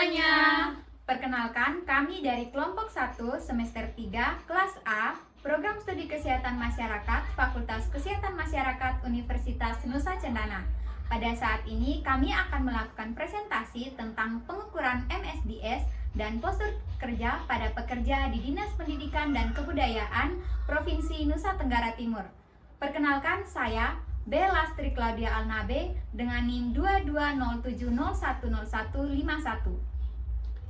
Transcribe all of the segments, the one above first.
semuanya. Perkenalkan, kami dari kelompok 1 semester 3 kelas A, Program Studi Kesehatan Masyarakat, Fakultas Kesehatan Masyarakat Universitas Nusa Cendana. Pada saat ini kami akan melakukan presentasi tentang pengukuran MSDS dan postur kerja pada pekerja di Dinas Pendidikan dan Kebudayaan Provinsi Nusa Tenggara Timur. Perkenalkan, saya B. Lastri Claudia Alnabe dengan NIM 2207010151.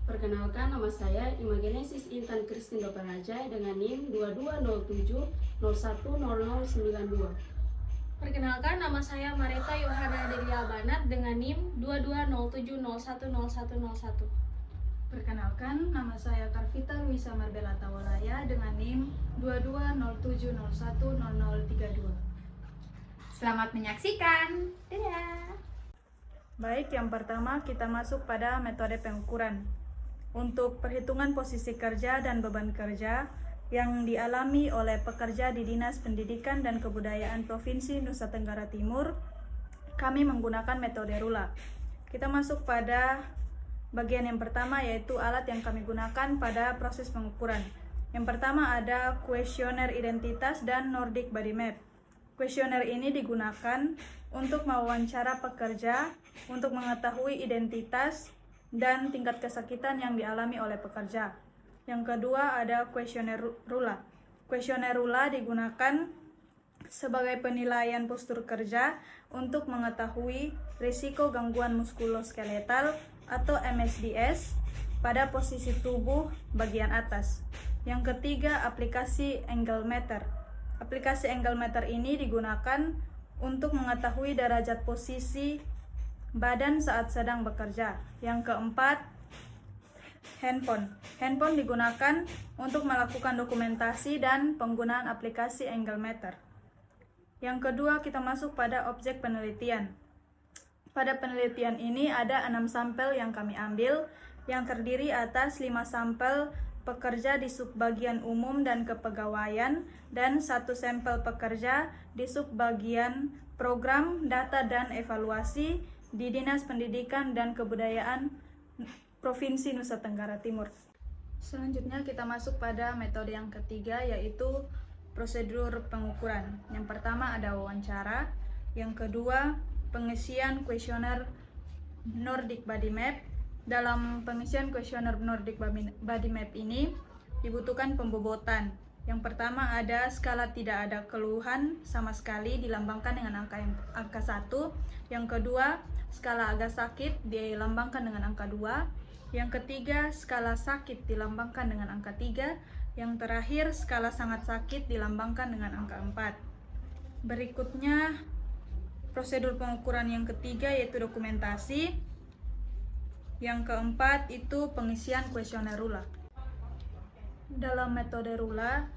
Perkenalkan, nama saya Imagenesis Intan Kristin Doperaja dengan NIM 2207010092. Perkenalkan, nama saya Marita Yohana Delia Banat dengan NIM 2207010101. Perkenalkan, nama saya Karvita Luisa Marbella Tawalaya dengan NIM 2207010032. Selamat menyaksikan. Dadah. Baik, yang pertama kita masuk pada metode pengukuran. Untuk perhitungan posisi kerja dan beban kerja yang dialami oleh pekerja di Dinas Pendidikan dan Kebudayaan Provinsi Nusa Tenggara Timur, kami menggunakan metode RULA. Kita masuk pada bagian yang pertama, yaitu alat yang kami gunakan pada proses pengukuran. Yang pertama ada kuesioner identitas dan Nordic Body Map. Kuesioner ini digunakan untuk mewawancara pekerja untuk mengetahui identitas dan tingkat kesakitan yang dialami oleh pekerja. Yang kedua ada kuesioner RULA. Kuesioner RULA digunakan sebagai penilaian postur kerja untuk mengetahui risiko gangguan muskuloskeletal atau MSDS pada posisi tubuh bagian atas. Yang ketiga, aplikasi angle meter. Aplikasi angle meter ini digunakan untuk mengetahui derajat posisi badan saat sedang bekerja. Yang keempat, handphone. Handphone digunakan untuk melakukan dokumentasi dan penggunaan aplikasi angle meter. Yang kedua, kita masuk pada objek penelitian. Pada penelitian ini ada 6 sampel yang kami ambil, yang terdiri atas 5 sampel pekerja di subbagian umum dan kepegawaian dan 1 sampel pekerja di subbagian program, data, dan evaluasi di Dinas Pendidikan dan Kebudayaan Provinsi Nusa Tenggara Timur. Selanjutnya kita masuk pada metode yang ketiga, yaitu prosedur pengukuran. Yang pertama ada wawancara, yang kedua pengisian kuesioner Nordic Body Map. Dalam pengisian kuesioner Nordic Body Map ini dibutuhkan pembobotan. Yang pertama ada skala tidak ada keluhan sama sekali dilambangkan dengan angka 1. Yang kedua, skala agak sakit dilambangkan dengan angka 2. Yang ketiga, skala sakit dilambangkan dengan angka 3. Yang terakhir, skala sangat sakit dilambangkan dengan angka 4. Berikutnya, prosedur pengukuran yang ketiga yaitu dokumentasi. Yang keempat itu pengisian kuesioner RULA. Dalam metode RULA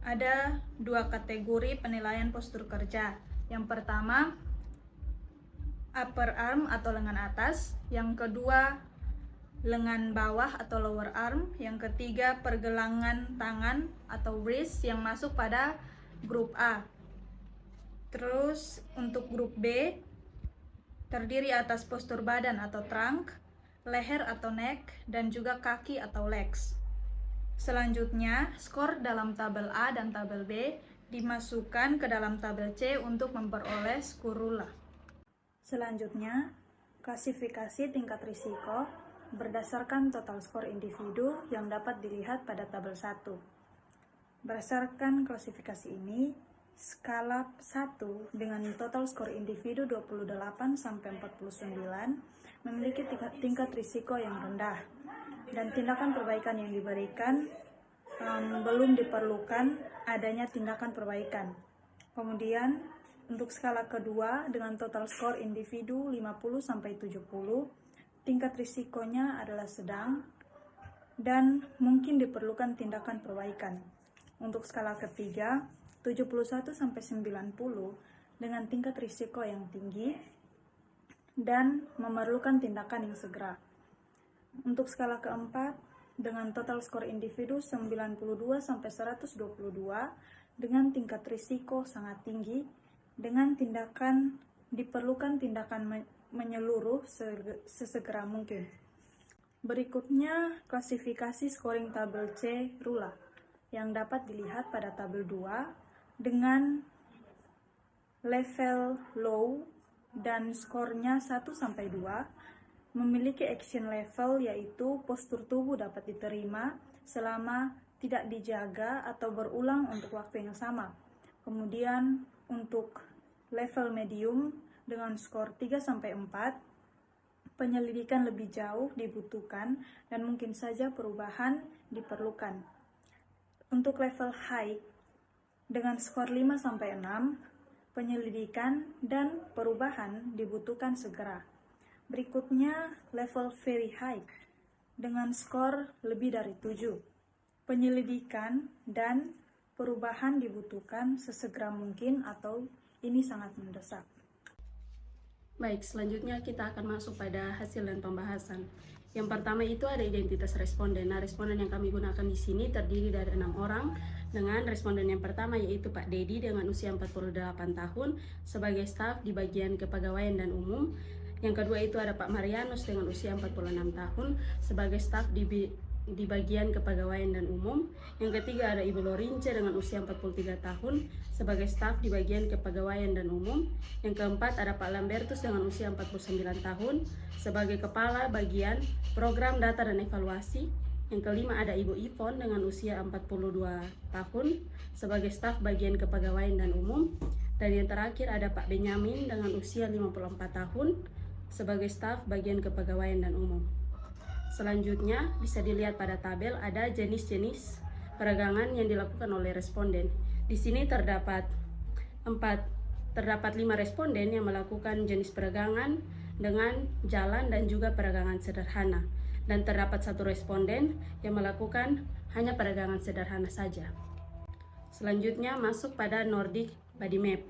ada 2 kategori penilaian postur kerja. Yang pertama, upper arm atau lengan atas. Yang kedua, lengan bawah atau lower arm. Yang ketiga, pergelangan tangan atau wrist yang masuk pada grup A. Terus untuk grup B terdiri atas postur badan atau trunk, leher atau neck, dan juga kaki atau legs. Selanjutnya, skor dalam tabel A dan tabel B dimasukkan ke dalam tabel C untuk memperoleh skor RULA. Selanjutnya, klasifikasi tingkat risiko berdasarkan total skor individu yang dapat dilihat pada tabel 1. Berdasarkan klasifikasi ini, skala 1 dengan total skor individu 28 sampai 49 memiliki tingkat risiko yang rendah dan tindakan perbaikan yang diberikan belum diperlukan adanya tindakan perbaikan. Kemudian untuk skala kedua dengan total skor individu 50 sampai 70, tingkat risikonya adalah sedang dan mungkin diperlukan tindakan perbaikan. Untuk skala ketiga 71 sampai 90 dengan tingkat risiko yang tinggi dan memerlukan tindakan yang segera. Untuk skala keempat dengan total skor individu 92 sampai 122 dengan tingkat risiko sangat tinggi dengan diperlukan tindakan menyeluruh sesegera mungkin. Berikutnya, klasifikasi scoring tabel C RULA yang dapat dilihat pada tabel 2 dengan level low dan skornya 1-2 memiliki action level, yaitu postur tubuh dapat diterima selama tidak dijaga atau berulang untuk waktu yang sama. Kemudian untuk level medium dengan skor 3-4, penyelidikan lebih jauh dibutuhkan dan mungkin saja perubahan diperlukan. Untuk level high dengan skor 5-6, penyelidikan dan perubahan dibutuhkan segera. Berikutnya level very high dengan skor lebih dari 7. Penyelidikan dan perubahan dibutuhkan sesegera mungkin atau ini sangat mendesak. Baik, selanjutnya kita akan masuk pada hasil dan pembahasan. Yang pertama itu ada identitas responden. Nah, responden yang kami gunakan di sini terdiri dari 6 orang dengan responden yang pertama yaitu Pak Dedi dengan usia 48 tahun sebagai staf di bagian kepegawaian dan umum. Yang kedua itu ada Pak Marianus dengan usia 46 tahun sebagai staf di bagian kepegawaian dan umum. Yang ketiga ada Ibu Lorince dengan usia 43 tahun sebagai staf di bagian kepegawaian dan umum. Yang keempat ada Pak Lambertus dengan usia 49 tahun sebagai kepala bagian program data dan evaluasi. Yang kelima ada Ibu Ivon dengan usia 42 tahun sebagai staf bagian kepegawaian dan umum. Dan yang terakhir ada Pak Benyamin dengan usia 54 tahun sebagai staf bagian kepegawaian dan umum. Selanjutnya bisa dilihat pada tabel ada jenis-jenis peregangan yang dilakukan oleh responden. Di sini terdapat 5 responden yang melakukan jenis peregangan dengan jalan dan juga peregangan sederhana. Dan terdapat 1 responden yang melakukan hanya peregangan sederhana saja. Selanjutnya masuk pada Nordic Body Map.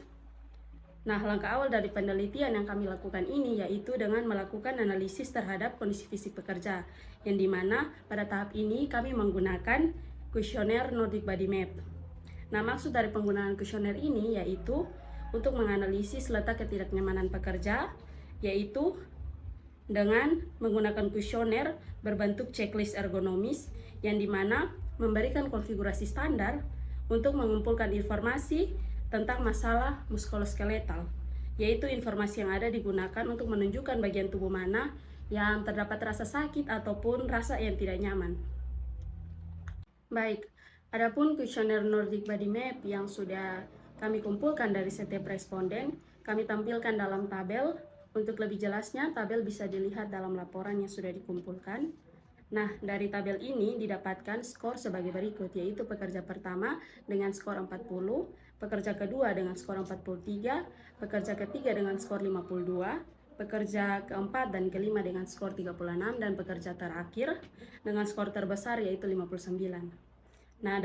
Nah, langkah awal dari penelitian yang kami lakukan ini yaitu dengan melakukan analisis terhadap kondisi fisik pekerja, yang dimana pada tahap ini kami menggunakan kuesioner Nordic Body Map. Nah, maksud dari penggunaan kuesioner ini yaitu untuk menganalisis letak ketidaknyamanan pekerja, yaitu dengan menggunakan kuesioner berbentuk checklist ergonomis, yang dimana memberikan konfigurasi standar untuk mengumpulkan informasi tentang masalah muskuloskeletal, yaitu informasi yang ada digunakan untuk menunjukkan bagian tubuh mana yang terdapat rasa sakit ataupun rasa yang tidak nyaman. Baik, adapun kuesioner Nordic Body Map yang sudah kami kumpulkan dari setiap responden, kami tampilkan dalam tabel. Untuk lebih jelasnya, tabel bisa dilihat dalam laporan yang sudah dikumpulkan. Nah, dari tabel ini didapatkan skor sebagai berikut, yaitu pekerja pertama dengan skor 40, pekerja kedua dengan skor 43, pekerja ketiga dengan skor 52, pekerja keempat dan kelima dengan skor 36, dan pekerja terakhir dengan skor terbesar yaitu 59. Nah,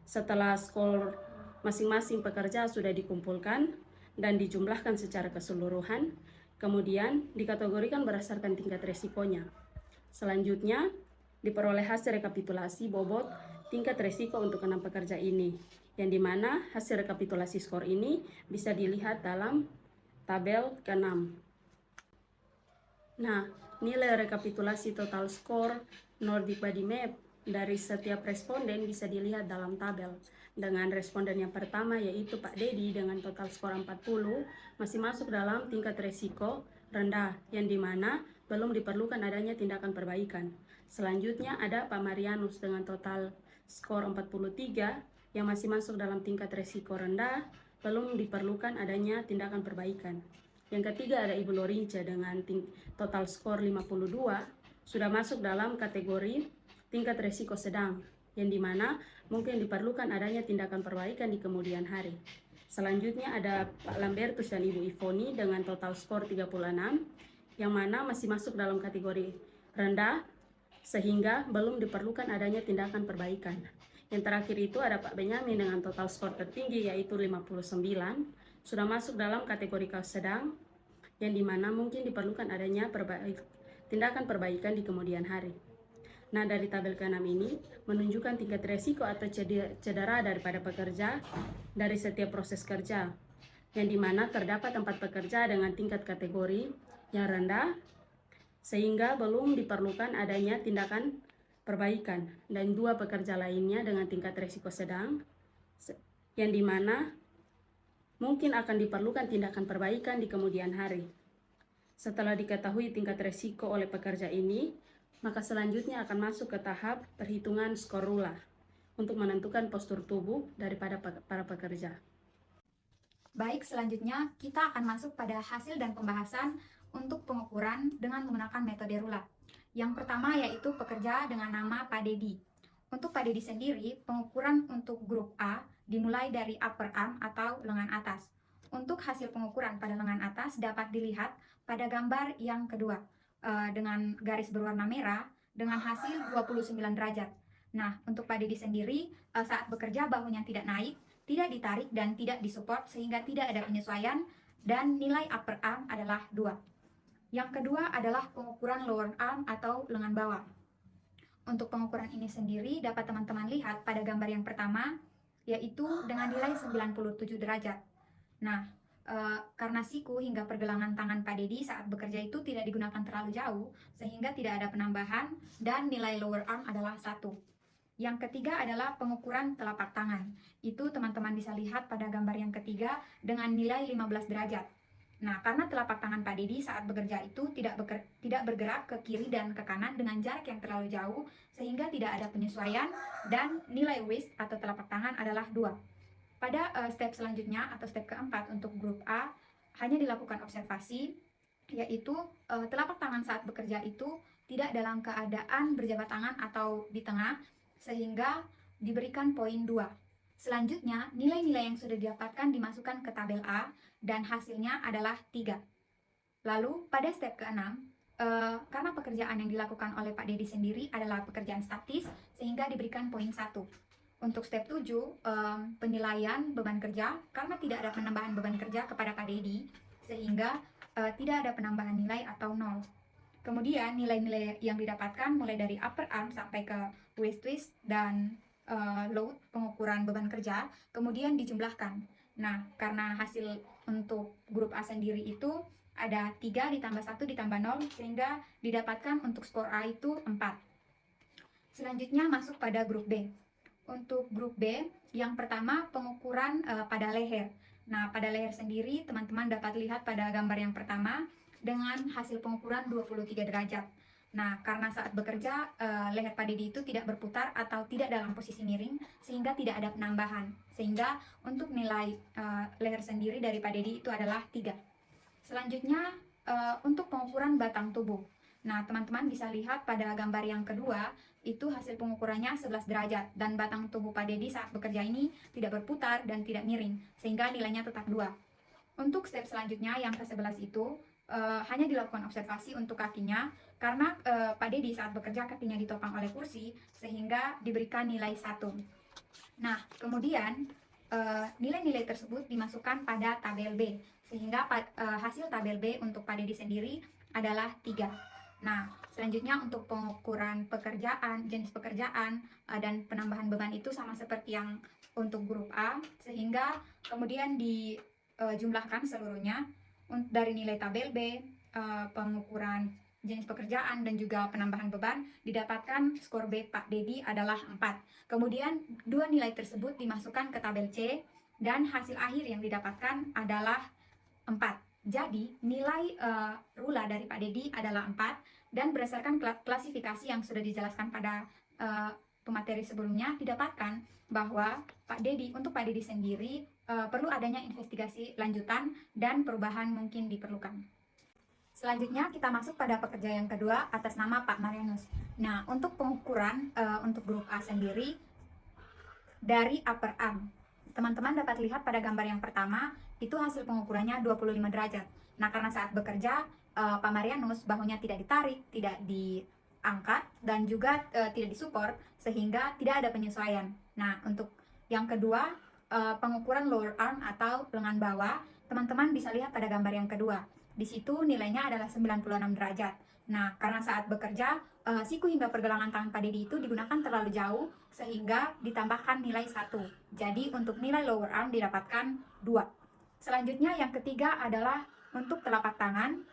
setelah skor masing-masing pekerja sudah dikumpulkan dan dijumlahkan secara keseluruhan, kemudian dikategorikan berdasarkan tingkat resikonya. Selanjutnya, diperoleh hasil rekapitulasi bobot tingkat resiko untuk 6 pekerja ini, yang dimana hasil rekapitulasi skor ini bisa dilihat dalam tabel ke-6. Nah, nilai rekapitulasi total skor Nordic Body Map dari setiap responden bisa dilihat dalam tabel. Dengan responden yang pertama yaitu Pak Dedi dengan total skor 40 masih masuk dalam tingkat resiko rendah, yang dimana belum diperlukan adanya tindakan perbaikan. Selanjutnya ada Pak Marianus dengan total skor 43 yang masih masuk dalam tingkat resiko rendah, belum diperlukan adanya tindakan perbaikan. Yang ketiga ada Ibu Lorince dengan total skor 52, sudah masuk dalam kategori tingkat resiko sedang, yang dimana mungkin diperlukan adanya tindakan perbaikan di kemudian hari. Selanjutnya ada Pak Lambertus dan Ibu Ivoni dengan total skor 36, yang mana masih masuk dalam kategori rendah, sehingga belum diperlukan adanya tindakan perbaikan. Yang terakhir itu ada Pak Benyamin dengan total skor tertinggi yaitu 59, sudah masuk dalam kategori kaos sedang, yang dimana mungkin diperlukan adanya tindakan perbaikan di kemudian hari. Nah, dari tabel ke-6 ini menunjukkan tingkat resiko atau cedera daripada pekerja dari setiap proses kerja, yang dimana terdapat 4 pekerja dengan tingkat kategori yang rendah, sehingga belum diperlukan adanya tindakan perbaikan, dan 2 pekerja lainnya dengan tingkat risiko sedang, yang dimana mungkin akan diperlukan tindakan perbaikan di kemudian hari. Setelah diketahui tingkat risiko oleh pekerja ini, maka selanjutnya akan masuk ke tahap perhitungan skor RULA untuk menentukan postur tubuh daripada para pekerja. Baik, selanjutnya kita akan masuk pada hasil dan pembahasan untuk pengukuran dengan menggunakan metode RULA. Yang pertama yaitu pekerja dengan nama Pak Dedi. Untuk Pak Dedi sendiri, pengukuran untuk grup A dimulai dari upper arm atau lengan atas. Untuk hasil pengukuran pada lengan atas dapat dilihat pada gambar yang kedua dengan garis berwarna merah dengan hasil 29 derajat. Nah, untuk Pak Dedi sendiri saat bekerja bahunya tidak naik, tidak ditarik dan tidak disupport sehingga tidak ada penyesuaian dan nilai upper arm adalah 2. Yang kedua adalah pengukuran lower arm atau lengan bawah. Untuk pengukuran ini sendiri dapat teman-teman lihat pada gambar yang pertama, yaitu dengan nilai 97 derajat. Nah, karena siku hingga pergelangan tangan Pak Dedi saat bekerja itu tidak digunakan terlalu jauh, sehingga tidak ada penambahan dan nilai lower arm adalah 1. Yang ketiga adalah pengukuran telapak tangan. Itu teman-teman bisa lihat pada gambar yang ketiga dengan nilai 15 derajat. Nah, karena telapak tangan Pak Dedi saat bekerja itu tidak bergerak ke kiri dan ke kanan dengan jarak yang terlalu jauh, sehingga tidak ada penyesuaian, dan nilai wrist atau telapak tangan adalah 2. Pada step selanjutnya atau step keempat untuk grup A, hanya dilakukan observasi, yaitu telapak tangan saat bekerja itu tidak dalam keadaan berjabat tangan atau di tengah, sehingga diberikan poin 2. Selanjutnya, nilai-nilai yang sudah didapatkan dimasukkan ke tabel A dan hasilnya adalah 3. Lalu, pada step ke-6, karena pekerjaan yang dilakukan oleh Pak Dedi sendiri adalah pekerjaan statis, sehingga diberikan poin 1. Untuk step 7, penilaian beban kerja, karena tidak ada penambahan beban kerja kepada Pak Dedi, sehingga tidak ada penambahan nilai atau 0. Kemudian, nilai-nilai yang didapatkan mulai dari upper arm sampai ke waist twist dan load pengukuran beban kerja kemudian dijumlahkan. Nah, karena hasil untuk grup A sendiri itu ada 3 ditambah 1 ditambah 0 sehingga didapatkan untuk skor A itu 4. Selanjutnya masuk pada grup B. Untuk grup B, yang pertama pengukuran pada leher. Nah, pada leher sendiri teman-teman dapat lihat pada gambar yang pertama dengan hasil pengukuran 23 derajat. Nah, karena saat bekerja, leher Pak Dedi itu tidak berputar atau tidak dalam posisi miring, sehingga tidak ada penambahan. Sehingga untuk nilai leher sendiri dari Pak Dedi itu adalah 3. Selanjutnya, untuk pengukuran batang tubuh. Nah, teman-teman bisa lihat pada gambar yang kedua, itu hasil pengukurannya 11 derajat. Dan batang tubuh Pak Dedi saat bekerja ini tidak berputar dan tidak miring, sehingga nilainya tetap 2. Untuk step selanjutnya, yang ke-11 itu, hanya dilakukan observasi untuk kakinya karena Pak Dedi saat bekerja kakinya ditopang oleh kursi sehingga diberikan nilai 1. Nah, kemudian nilai-nilai tersebut dimasukkan pada tabel B sehingga hasil tabel B untuk Pak Dedi sendiri adalah 3. Nah, selanjutnya untuk pengukuran pekerjaan, jenis pekerjaan dan penambahan beban itu sama seperti yang untuk grup A, sehingga kemudian dijumlahkan seluruhnya dari nilai tabel B, pengukuran jenis pekerjaan dan juga penambahan beban didapatkan skor B Pak Dedi adalah 4. Kemudian 2 nilai tersebut dimasukkan ke tabel C dan hasil akhir yang didapatkan adalah 4. Jadi nilai RULA dari Pak Dedi adalah 4 dan berdasarkan klasifikasi yang sudah dijelaskan pada pemateri sebelumnya didapatkan bahwa untuk Pak Dedi sendiri perlu adanya investigasi lanjutan dan perubahan mungkin diperlukan. Selanjutnya kita masuk pada pekerja yang kedua atas nama Pak Marianus. Nah, untuk pengukuran untuk grup A sendiri dari upper arm, teman-teman dapat lihat pada gambar yang pertama itu hasil pengukurannya 25 derajat. Nah, karena saat bekerja Pak Marianus bahunya tidak ditarik, tidak diangkat dan juga tidak disupport sehingga tidak ada penyesuaian. Nah, untuk yang kedua pengukuran lower arm atau lengan bawah, teman-teman bisa lihat pada gambar yang kedua. Di situ nilainya adalah 96 derajat. Nah, karena saat bekerja, siku hingga pergelangan tangan Pak Dedi itu digunakan terlalu jauh, sehingga ditambahkan nilai 1. Jadi, untuk nilai lower arm didapatkan 2. Selanjutnya, yang ketiga adalah untuk telapak tangan.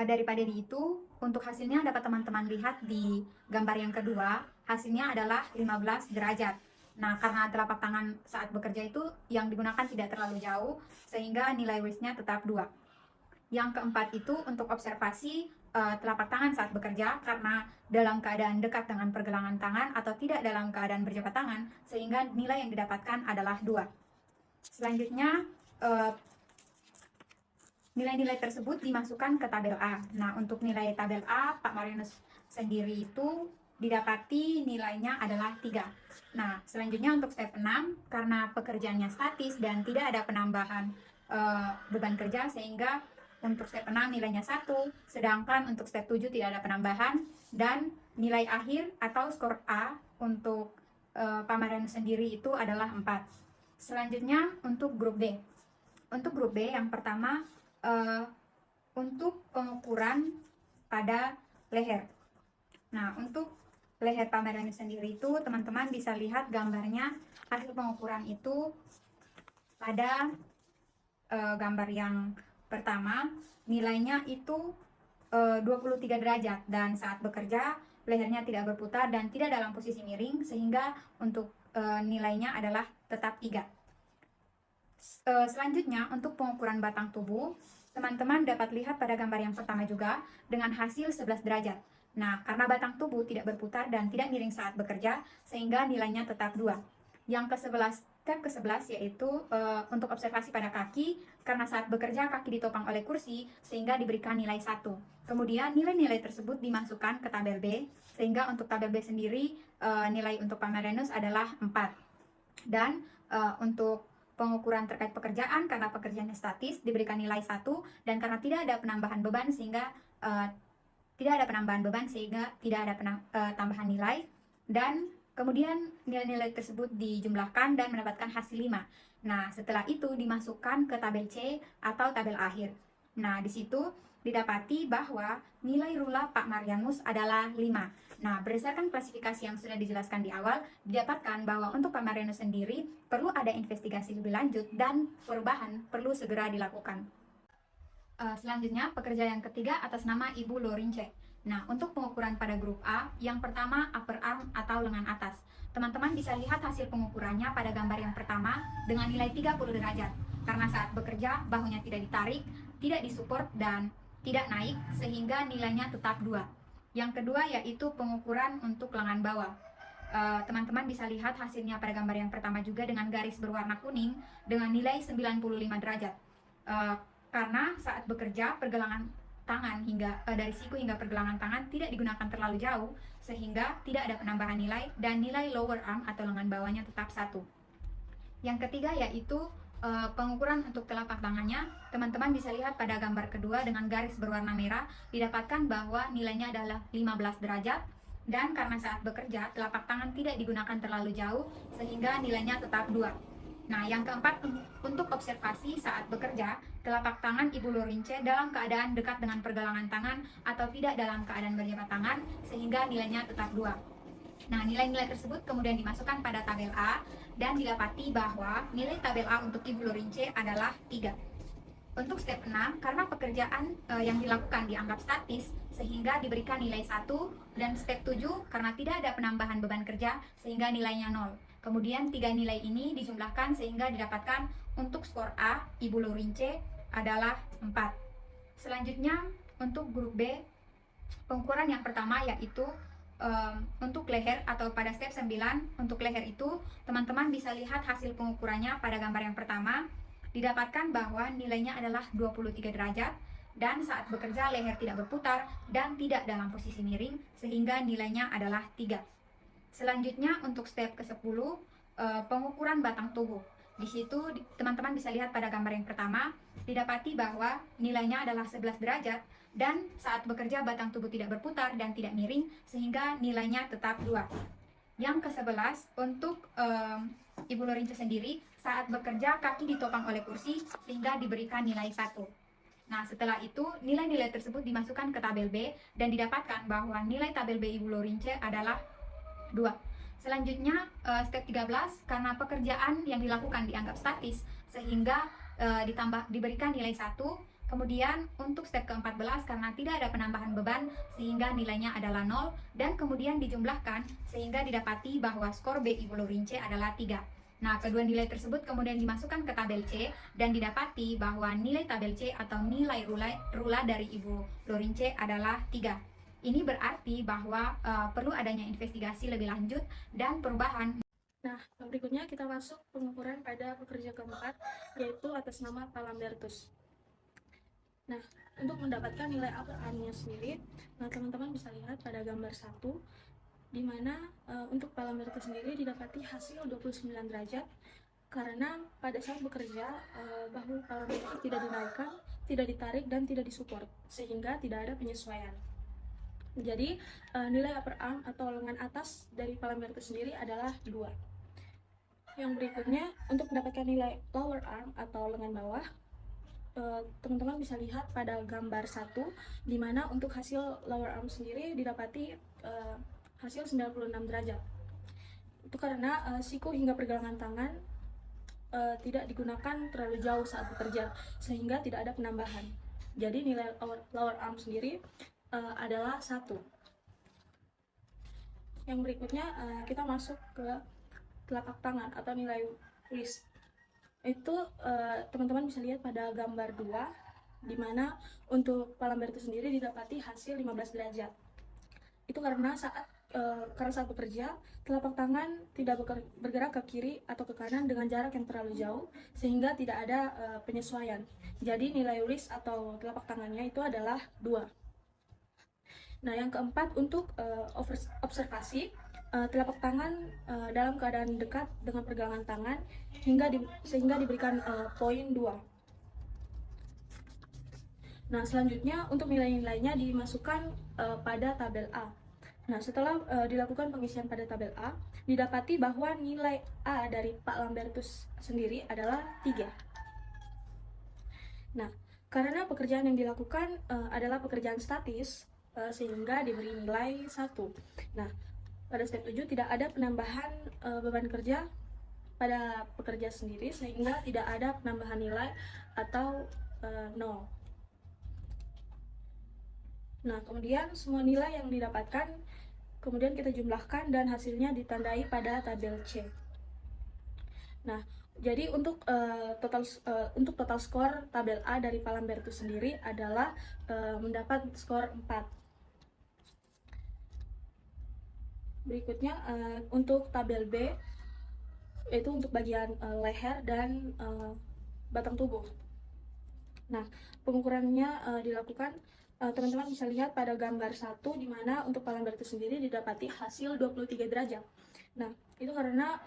Dari Pak Dedi itu untuk hasilnya dapat teman-teman lihat di gambar yang kedua, hasilnya adalah 15 derajat. Nah, karena telapak tangan saat bekerja itu yang digunakan tidak terlalu jauh, sehingga nilai wrist-nya tetap 2. Yang keempat itu untuk observasi telapak tangan saat bekerja, karena dalam keadaan dekat dengan pergelangan tangan atau tidak dalam keadaan berjabat tangan, sehingga nilai yang didapatkan adalah 2. Selanjutnya, nilai-nilai tersebut dimasukkan ke tabel A. Nah, untuk nilai tabel A, Pak Marianus sendiri itu didapati nilainya adalah 3. Nah, selanjutnya untuk step 6, karena pekerjaannya statis dan tidak ada penambahan beban kerja, sehingga untuk step 6 nilainya 1, sedangkan untuk step 7 tidak ada penambahan, dan nilai akhir atau skor A untuk Pak Marianus sendiri itu adalah 4. Selanjutnya untuk grup B. Untuk grup B yang pertama, untuk pengukuran pada leher. Nah, untuk leher Pak Marianus sendiri itu teman-teman bisa lihat gambarnya, hasil pengukuran itu pada gambar yang pertama nilainya itu 23 derajat, dan saat bekerja lehernya tidak berputar dan tidak dalam posisi miring, sehingga untuk nilainya adalah tetap 3. Selanjutnya untuk pengukuran batang tubuh, teman-teman dapat lihat pada gambar yang pertama juga dengan hasil 11 derajat. Nah, karena batang tubuh tidak berputar dan tidak miring saat bekerja, sehingga nilainya tetap 2. Yang ke-11, step ke-11 yaitu untuk observasi pada kaki, karena saat bekerja kaki ditopang oleh kursi, sehingga diberikan nilai 1. Kemudian nilai-nilai tersebut dimasukkan ke tabel B, sehingga untuk tabel B sendiri nilai untuk Pak Marianus adalah 4. Dan untuk pengukuran terkait pekerjaan, karena pekerjaannya statis diberikan nilai 1, dan karena tidak ada penambahan beban sehingga tidak ada tambahan nilai, dan kemudian nilai-nilai tersebut dijumlahkan dan mendapatkan hasil 5. Nah, setelah itu dimasukkan ke tabel C atau tabel akhir. Nah, di situ didapati bahwa nilai rula Pak Marianus adalah 5. Nah, berdasarkan klasifikasi yang sudah dijelaskan di awal, didapatkan bahwa untuk Pak Marianus sendiri perlu ada investigasi lebih lanjut dan perubahan perlu segera dilakukan. Selanjutnya, pekerja yang ketiga atas nama Ibu Lorince. Nah, untuk pengukuran pada grup A, yang pertama upper arm atau lengan atas. Teman-teman bisa lihat hasil pengukurannya pada gambar yang pertama dengan nilai 30 derajat. Karena saat bekerja, bahunya tidak ditarik, tidak disupport, dan tidak naik, sehingga nilainya tetap 2. Yang kedua yaitu pengukuran untuk lengan bawah. Teman-teman bisa lihat hasilnya pada gambar yang pertama juga dengan garis berwarna kuning dengan nilai 95 derajat. Karena saat bekerja pergelangan tangan dari siku hingga pergelangan tangan tidak digunakan terlalu jauh, sehingga tidak ada penambahan nilai, dan nilai lower arm atau lengan bawahnya tetap 1. Yang ketiga yaitu pengukuran untuk telapak tangannya. Teman-teman bisa lihat pada gambar kedua dengan garis berwarna merah, didapatkan bahwa nilainya adalah 15 derajat, dan karena saat bekerja telapak tangan tidak digunakan terlalu jauh, sehingga nilainya tetap 2. Nah, yang keempat, untuk observasi saat bekerja, telapak tangan Ibu Lorince dalam keadaan dekat dengan pergelangan tangan atau tidak dalam keadaan berjabat tangan, sehingga nilainya tetap 2. Nah, nilai-nilai tersebut kemudian dimasukkan pada tabel A, dan didapati bahwa nilai tabel A untuk Ibu Lorince adalah 3. Untuk step 6, karena pekerjaan yang dilakukan dianggap statis, sehingga diberikan nilai 1, dan step 7, karena tidak ada penambahan beban kerja, sehingga nilainya 0. Kemudian 3 nilai ini dijumlahkan sehingga didapatkan untuk skor A, Ibu Lorince adalah 4. Selanjutnya, untuk grup B, pengukuran yang pertama yaitu untuk leher atau pada step 9. Untuk leher itu teman-teman bisa lihat hasil pengukurannya pada gambar yang pertama, didapatkan bahwa nilainya adalah 23 derajat, dan saat bekerja leher tidak berputar dan tidak dalam posisi miring, sehingga nilainya adalah 3. Selanjutnya untuk step ke-10, pengukuran batang tubuh. Di situ teman-teman bisa lihat pada gambar yang pertama, didapati bahwa nilainya adalah 11 derajat, dan saat bekerja batang tubuh tidak berputar dan tidak miring, sehingga nilainya tetap 2. Yang ke-11, untuk Ibu Lorince sendiri, saat bekerja kaki ditopang oleh kursi sehingga diberikan nilai 1. Nah, setelah itu nilai-nilai tersebut dimasukkan ke tabel B, dan didapatkan bahwa nilai tabel B Ibu Lorince adalah 2. Selanjutnya step 13, karena pekerjaan yang dilakukan dianggap statis, sehingga diberikan nilai 1, Kemudian untuk step ke-14 karena tidak ada penambahan beban sehingga nilainya adalah 0 dan kemudian dijumlahkan sehingga didapati bahwa skor B Ibu Lorin C adalah 3. Nah, kedua nilai tersebut kemudian dimasukkan ke tabel C dan didapati bahwa nilai tabel C atau nilai rula dari Ibu Lorin C adalah 3. Ini berarti bahwa perlu adanya investigasi lebih lanjut dan perubahan. Nah, berikutnya kita masuk pengukuran pada pekerja keempat, yaitu atas nama Palambertus. Nah, untuk mendapatkan nilai A/A-nya sendiri, teman-teman bisa lihat pada gambar 1, di mana untuk Palambertus sendiri didapati hasil 29 derajat, karena pada saat bekerja, bahu Palambertus tidak dinaikkan, tidak ditarik, dan tidak disupport, sehingga tidak ada penyesuaian. Jadi, nilai upper arm atau lengan atas dari Palambertus sendiri adalah 2. Yang berikutnya, untuk mendapatkan nilai lower arm atau lengan bawah, teman-teman bisa lihat pada gambar 1, di mana untuk hasil lower arm sendiri didapati hasil 96 derajat. Itu karena siku hingga pergelangan tangan tidak digunakan terlalu jauh saat bekerja, sehingga tidak ada penambahan. Jadi nilai lower arm sendiri adalah 1. Yang berikutnya kita masuk ke telapak tangan atau nilai wrist. Itu teman-teman bisa lihat pada gambar 2, di mana untuk Palambertus sendiri didapati hasil 15 derajat. Itu karena saat bekerja, telapak tangan tidak bergerak ke kiri atau ke kanan dengan jarak yang terlalu jauh, sehingga tidak ada penyesuaian. Jadi nilai wrist atau telapak tangannya itu adalah 2. Nah, yang keempat untuk observasi, telapak tangan dalam keadaan dekat dengan pergelangan tangan sehingga diberikan poin 2. Nah, selanjutnya untuk nilai-nilainya dimasukkan pada tabel A. Nah, setelah dilakukan pengisian pada tabel A, didapati bahwa nilai A dari Pak Lambertus sendiri adalah 3. Nah, karena pekerjaan yang dilakukan adalah pekerjaan statis, sehingga diberi nilai 1. Nah, pada step 7 tidak ada penambahan beban kerja pada pekerja sendiri, sehingga tidak ada penambahan nilai atau 0. Nah, kemudian semua nilai yang didapatkan kemudian kita jumlahkan dan hasilnya ditandai pada tabel C. Nah, jadi untuk total skor tabel A dari Palambertus sendiri adalah mendapat skor 4. Berikutnya untuk tabel B, yaitu untuk bagian leher dan batang tubuh. Nah, pengukurannya dilakukan, teman-teman bisa lihat pada gambar 1, di mana untuk Palambertus sendiri didapati hasil 23 derajat. Nah, itu karena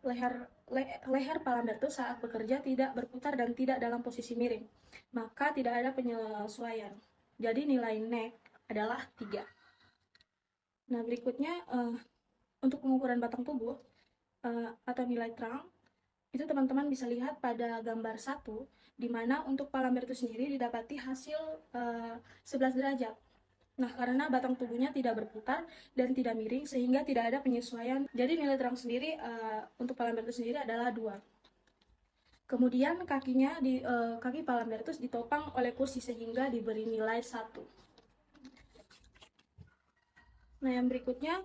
leher Palambertus saat bekerja tidak berputar dan tidak dalam posisi miring, maka tidak ada penyesuaian. Jadi nilai neck adalah 3. Nah, berikutnya untuk pengukuran batang tubuh atau nilai trunk, itu teman-teman bisa lihat pada gambar 1, di mana untuk Palambertus sendiri didapati hasil 11 derajat. Nah, karena batang tubuhnya tidak berputar dan tidak miring, sehingga tidak ada penyesuaian. Jadi nilai trunk sendiri untuk Palambertus sendiri adalah 2. Kemudian kaki Palambertus ditopang oleh kursi sehingga diberi nilai 1. Nah, yang berikutnya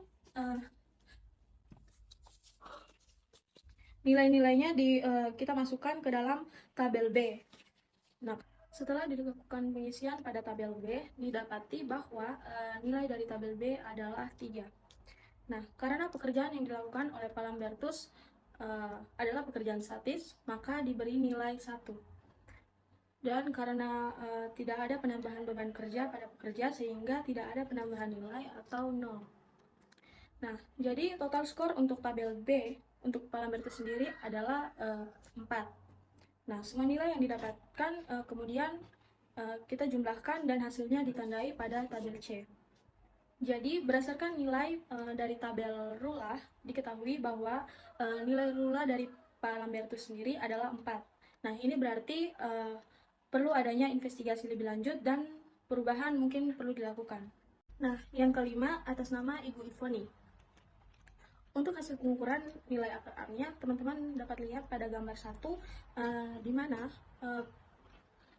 nilai-nilainya kita masukkan ke dalam tabel B. Nah, setelah dilakukan pengisian pada tabel B, didapati bahwa nilai dari tabel B adalah 3. Nah, karena pekerjaan yang dilakukan oleh Palambertus adalah pekerjaan statis, maka diberi nilai 1. Dan karena tidak ada penambahan beban kerja pada pekerja, sehingga tidak ada penambahan nilai atau 0. Nah, jadi total skor untuk tabel B untuk Palambertus sendiri adalah 4. Nah, semua nilai yang didapatkan kemudian kita jumlahkan dan hasilnya ditandai pada tabel C. Jadi berdasarkan nilai dari tabel rula, diketahui bahwa nilai rula dari Palambertus sendiri adalah 4. Nah, ini berarti perlu adanya investigasi lebih lanjut dan perubahan mungkin perlu dilakukan. Nah, yang kelima atas nama Ibu Ivoni. Untuk hasil pengukuran nilai upper arm-nya, teman-teman dapat lihat pada gambar 1, di mana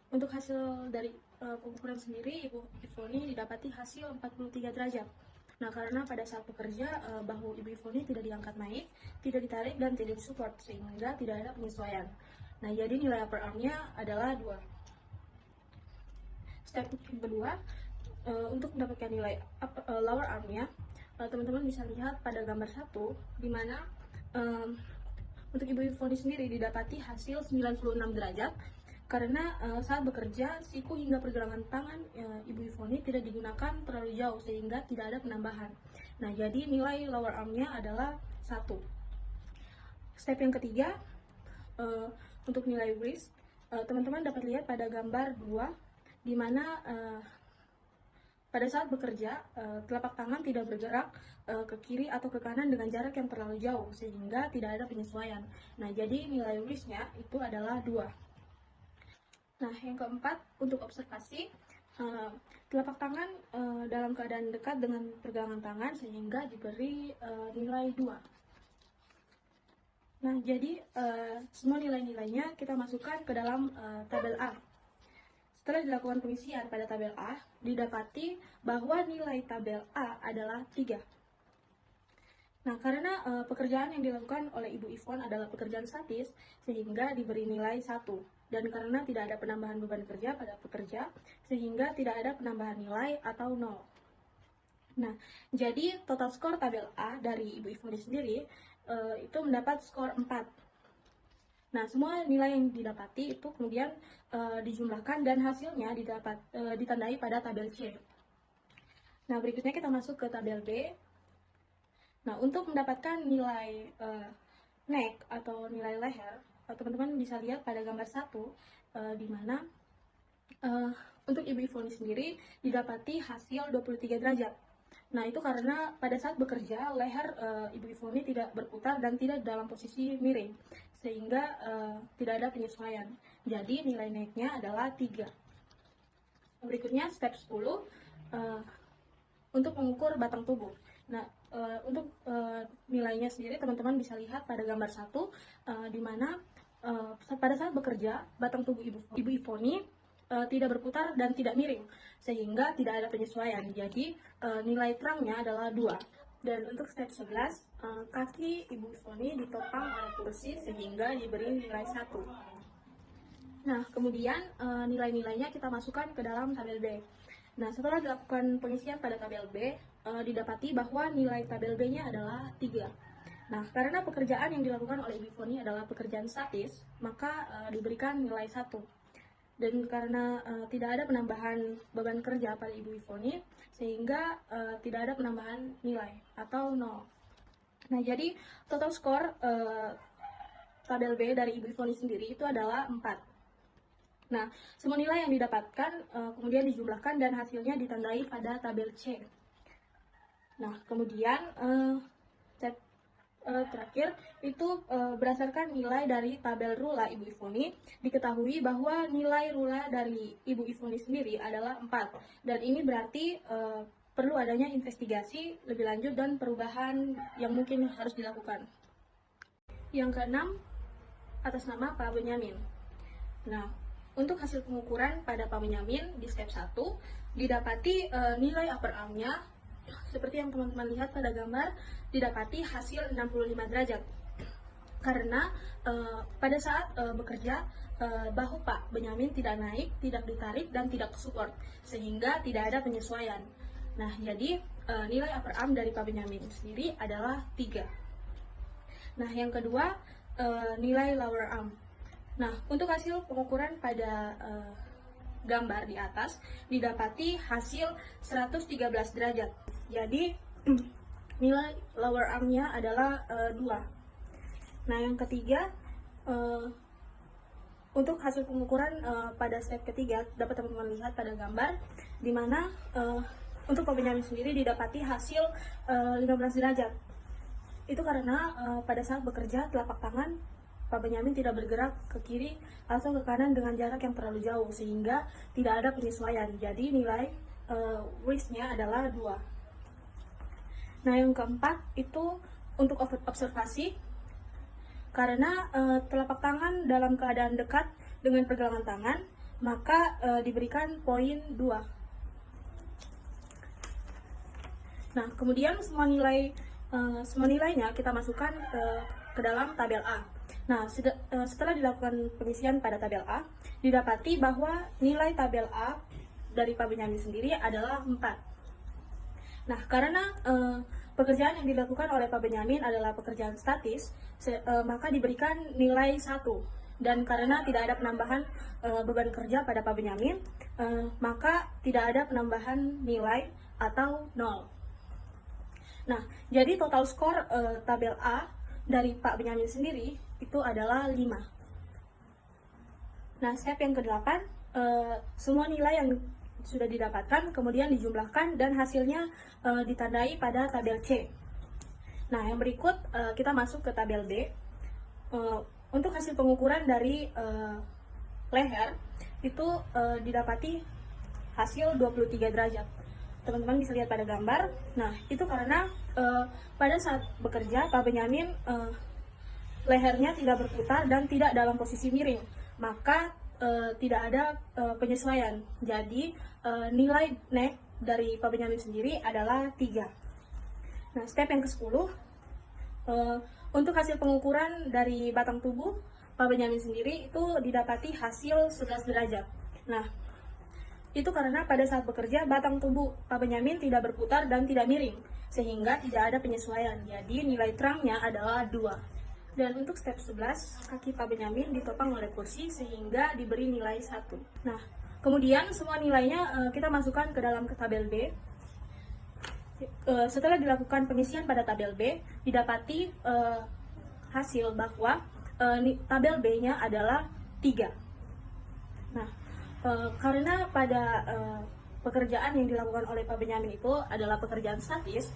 untuk hasil dari pengukuran sendiri, Ibu Ivoni didapati hasil 43 derajat. Nah, karena pada saat bekerja, bahu Ibu Ivoni tidak diangkat naik, tidak ditarik, dan tidak disupport, sehingga tidak ada penyesuaian. Nah, jadi nilai upper arm-nya adalah 2. Step kedua, untuk mendapatkan nilai lower arm-nya, teman-teman bisa lihat pada gambar 1, di mana untuk Ibu Ivoni sendiri didapati hasil 96 derajat, karena saat bekerja, siku hingga pergelangan tangan Ibu Ivoni tidak digunakan terlalu jauh sehingga tidak ada penambahan. Nah, jadi nilai lower arm-nya adalah 1. Step yang ketiga, untuk nilai wrist, teman-teman dapat lihat pada gambar 2, di mana pada saat bekerja, telapak tangan tidak bergerak ke kiri atau ke kanan dengan jarak yang terlalu jauh sehingga tidak ada penyesuaian. Nah, jadi nilai wrist-nya itu adalah 2. Nah, yang keempat, untuk observasi, telapak tangan dalam keadaan dekat dengan pergelangan tangan sehingga diberi nilai 2. Nah, jadi semua nilai-nilainya kita masukkan ke dalam tabel A. Setelah dilakukan pengisian pada tabel A, didapati bahwa nilai tabel A adalah 3. Nah, karena pekerjaan yang dilakukan oleh Ibu Ivon adalah pekerjaan statis, sehingga diberi nilai 1. Dan karena tidak ada penambahan beban kerja pada pekerja, sehingga tidak ada penambahan nilai atau 0. Nah, jadi total skor tabel A dari Ibu Ivoni sendiri itu mendapat skor 4. Nah, semua nilai yang didapati itu kemudian dijumlahkan dan hasilnya ditandai pada tabel C. Nah, berikutnya kita masuk ke tabel B. Nah, untuk mendapatkan nilai neck atau nilai leher, teman-teman bisa lihat pada gambar 1, di mana untuk Ibu Ivoni sendiri didapati hasil 23 derajat. Nah, itu karena pada saat bekerja, leher Ibu Ivoni tidak berputar dan tidak dalam posisi miring, sehingga tidak ada penyesuaian. Jadi, nilai naiknya adalah 3. Berikutnya, step 10, untuk mengukur batang tubuh. Nah, untuk nilainya sendiri, teman-teman bisa lihat pada gambar 1, di mana pada saat bekerja, batang tubuh Ibu Ivoni tidak berputar dan tidak miring, sehingga tidak ada penyesuaian. Jadi, nilai terangnya adalah 2. Dan untuk step 11, kaki Ibu Ivoni ditopang oleh kursi sehingga diberi nilai 1. Nah, kemudian nilai-nilainya kita masukkan ke dalam tabel B. Nah, setelah dilakukan pengisian pada tabel B, didapati bahwa nilai tabel B-nya adalah 3. Nah, karena pekerjaan yang dilakukan oleh Ibu Ivoni adalah pekerjaan statis, maka diberikan nilai 1. Dan karena tidak ada penambahan beban kerja pada Ibu Ivoni, sehingga tidak ada penambahan nilai atau 0. Nah, jadi total skor tabel B dari Ibu Ivoni sendiri itu adalah 4. Nah, semua nilai yang didapatkan kemudian dijumlahkan dan hasilnya ditandai pada tabel C. Nah, kemudian terakhir itu berdasarkan nilai dari tabel rula Ibu Ivoni, diketahui bahwa nilai rula dari Ibu Ivoni sendiri adalah 4, dan ini berarti perlu adanya investigasi lebih lanjut dan perubahan yang mungkin harus dilakukan. Yang keenam, atas nama Pak Benyamin. Nah, untuk hasil pengukuran pada Pak Benyamin di step 1, didapati nilai upper arm-nya seperti yang teman-teman lihat pada gambar, didapati hasil 65 derajat. Karena pada saat bekerja, bahu Pak Benyamin tidak naik, tidak ditarik, dan tidak support, sehingga tidak ada penyesuaian. Nah, jadi nilai upper arm dari Pak Benyamin sendiri adalah 3. Nah, yang kedua, nilai lower arm. Nah, untuk hasil pengukuran pada gambar di atas, didapati hasil 113 derajat. Jadi, nilai lower arm-nya adalah 2. Nah, yang ketiga, untuk hasil pengukuran pada step ketiga, dapat teman-teman lihat pada gambar, di mana untuk Pak Benyamin sendiri didapati hasil 15 derajat. Itu karena pada saat bekerja, telapak tangan Pak Benyamin tidak bergerak ke kiri atau ke kanan dengan jarak yang terlalu jauh, sehingga tidak ada penyesuaian. Jadi, nilai wrist-nya adalah 2. Nah, yang keempat itu untuk observasi, karena telapak tangan dalam keadaan dekat dengan pergelangan tangan, maka diberikan poin 2. Nah, kemudian semua nilainya kita masukkan ke dalam tabel A. Nah, setelah dilakukan pengisian pada tabel A, didapati bahwa nilai tabel A dari Pak Benyamin sendiri adalah 4. Nah, karena pekerjaan yang dilakukan oleh Pak Benyamin adalah pekerjaan statis, maka diberikan nilai 1. Dan karena tidak ada penambahan beban kerja pada Pak Benyamin, maka tidak ada penambahan nilai atau 0. Nah, jadi total skor tabel A dari Pak Benyamin sendiri itu adalah 5. Nah, step yang ke-8, semua nilai yang sudah didapatkan kemudian dijumlahkan dan hasilnya ditandai pada tabel C. Nah, yang berikut kita masuk ke tabel B. Untuk hasil pengukuran dari leher itu didapati hasil 23 derajat. Teman-teman bisa lihat pada gambar. Nah, itu karena pada saat bekerja Pak Benyamin lehernya tidak berputar dan tidak dalam posisi miring, maka tidak ada penyesuaian. Jadi nilai neck dari Pak Benyamin sendiri adalah 3. Nah, step yang ke-10, untuk hasil pengukuran dari batang tubuh Pak Benyamin sendiri itu didapati hasil 11 derajat. Nah, itu karena pada saat bekerja batang tubuh Pak Benyamin tidak berputar dan tidak miring, sehingga tidak ada penyesuaian. Jadi nilai terangnya adalah 2. Dan untuk step 11, kaki Pak Benyamin ditopang oleh kursi sehingga diberi nilai 1. Nah, kemudian semua nilainya kita masukkan ke dalam tabel B. Setelah dilakukan pengisian pada tabel B, didapati hasil bahwa tabel B-nya adalah 3. Nah, karena pada pekerjaan yang dilakukan oleh Pak Benyamin itu adalah pekerjaan statis,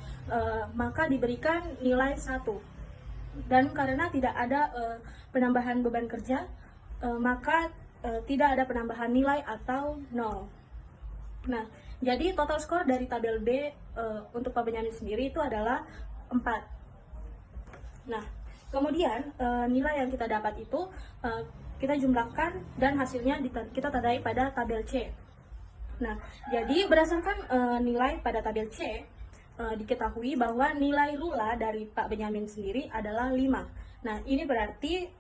maka diberikan nilai 1. Dan karena tidak ada penambahan beban kerja, maka tidak ada penambahan nilai atau 0. Nah, jadi total skor dari tabel B untuk Pak Benyamin sendiri itu adalah 4. Nah, kemudian nilai yang kita dapat itu kita jumlahkan dan hasilnya kita tandai pada tabel C. Nah, jadi berdasarkan nilai pada tabel C, diketahui bahwa nilai rula dari Pak Benyamin sendiri adalah 5. Nah, ini berarti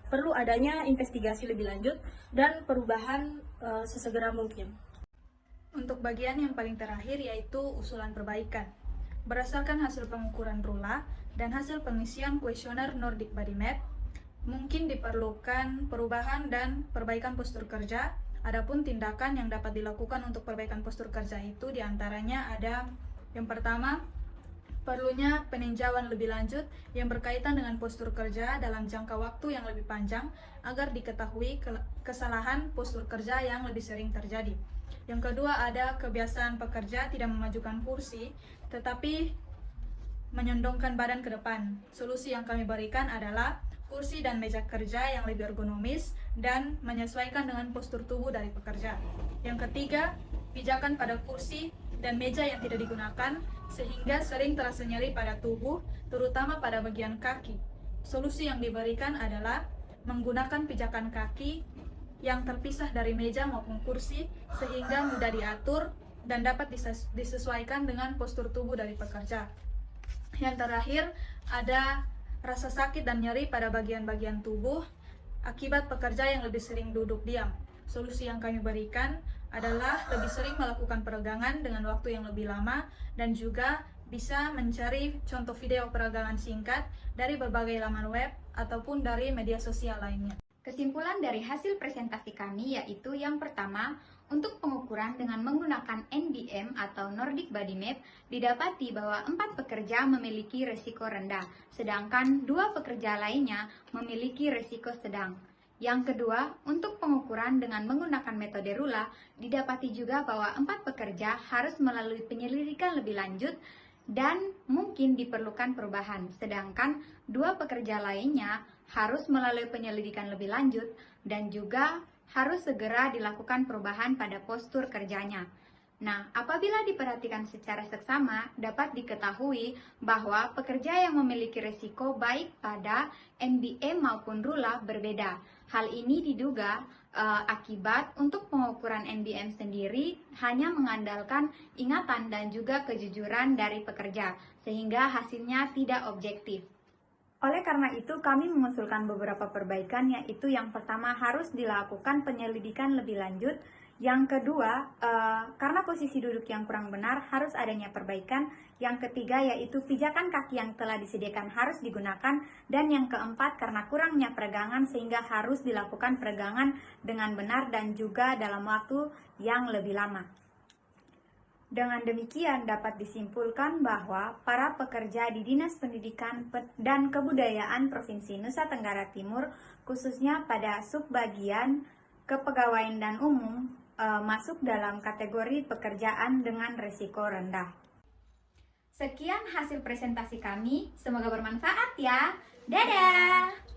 perlu adanya investigasi lebih lanjut dan perubahan sesegera mungkin. Untuk bagian yang paling terakhir yaitu usulan perbaikan. Berdasarkan hasil pengukuran rula dan hasil pengisian kuesioner Nordic Body Map, mungkin diperlukan perubahan dan perbaikan postur kerja. Adapun tindakan yang dapat dilakukan untuk perbaikan postur kerja itu diantaranya ada yang pertama, perlunya peninjauan lebih lanjut yang berkaitan dengan postur kerja dalam jangka waktu yang lebih panjang agar diketahui kesalahan postur kerja yang lebih sering terjadi. Yang kedua, ada kebiasaan pekerja tidak memajukan kursi tetapi menyondongkan badan ke depan. Solusi yang kami berikan adalah kursi dan meja kerja yang lebih ergonomis dan menyesuaikan dengan postur tubuh dari pekerja. Yang ketiga, pijakan pada kursi dan meja yang tidak digunakan sehingga sering terasa nyeri pada tubuh, terutama pada bagian kaki. Solusi yang diberikan adalah menggunakan pijakan kaki yang terpisah dari meja maupun kursi sehingga mudah diatur dan dapat disesuaikan dengan postur tubuh dari pekerja. Yang terakhir, ada rasa sakit dan nyeri pada bagian-bagian tubuh akibat pekerja yang lebih sering duduk diam. Solusi yang kami berikan adalah lebih sering melakukan peregangan dengan waktu yang lebih lama dan juga bisa mencari contoh video peregangan singkat dari berbagai laman web ataupun dari media sosial lainnya. Kesimpulan dari hasil presentasi kami yaitu yang pertama, untuk pengukuran dengan menggunakan NBM atau Nordic Body Map, didapati bahwa 4 pekerja memiliki resiko rendah, sedangkan 2 pekerja lainnya memiliki resiko sedang. Yang kedua, untuk pengukuran dengan menggunakan metode rula, didapati juga bahwa 4 pekerja harus melalui penyelidikan lebih lanjut dan mungkin diperlukan perubahan, sedangkan 2 pekerja lainnya harus melalui penyelidikan lebih lanjut dan juga harus segera dilakukan perubahan pada postur kerjanya. Nah, apabila diperhatikan secara seksama, dapat diketahui bahwa pekerja yang memiliki risiko baik pada NBM maupun RULA berbeda. Hal ini diduga akibat untuk pengukuran NBM sendiri hanya mengandalkan ingatan dan juga kejujuran dari pekerja, sehingga hasilnya tidak objektif. Oleh karena itu, kami mengusulkan beberapa perbaikan, yaitu yang pertama harus dilakukan penyelidikan lebih lanjut. Yang kedua, karena posisi duduk yang kurang benar, harus adanya perbaikan. Yang ketiga, yaitu pijakan kaki yang telah disediakan harus digunakan. Dan yang keempat, karena kurangnya peregangan, sehingga harus dilakukan peregangan dengan benar dan juga dalam waktu yang lebih lama. Dengan demikian dapat disimpulkan bahwa para pekerja di Dinas Pendidikan dan Kebudayaan Provinsi Nusa Tenggara Timur, khususnya pada subbagian kepegawaian dan umum, masuk dalam kategori pekerjaan dengan risiko rendah. Sekian hasil presentasi kami, semoga bermanfaat ya. Dadah!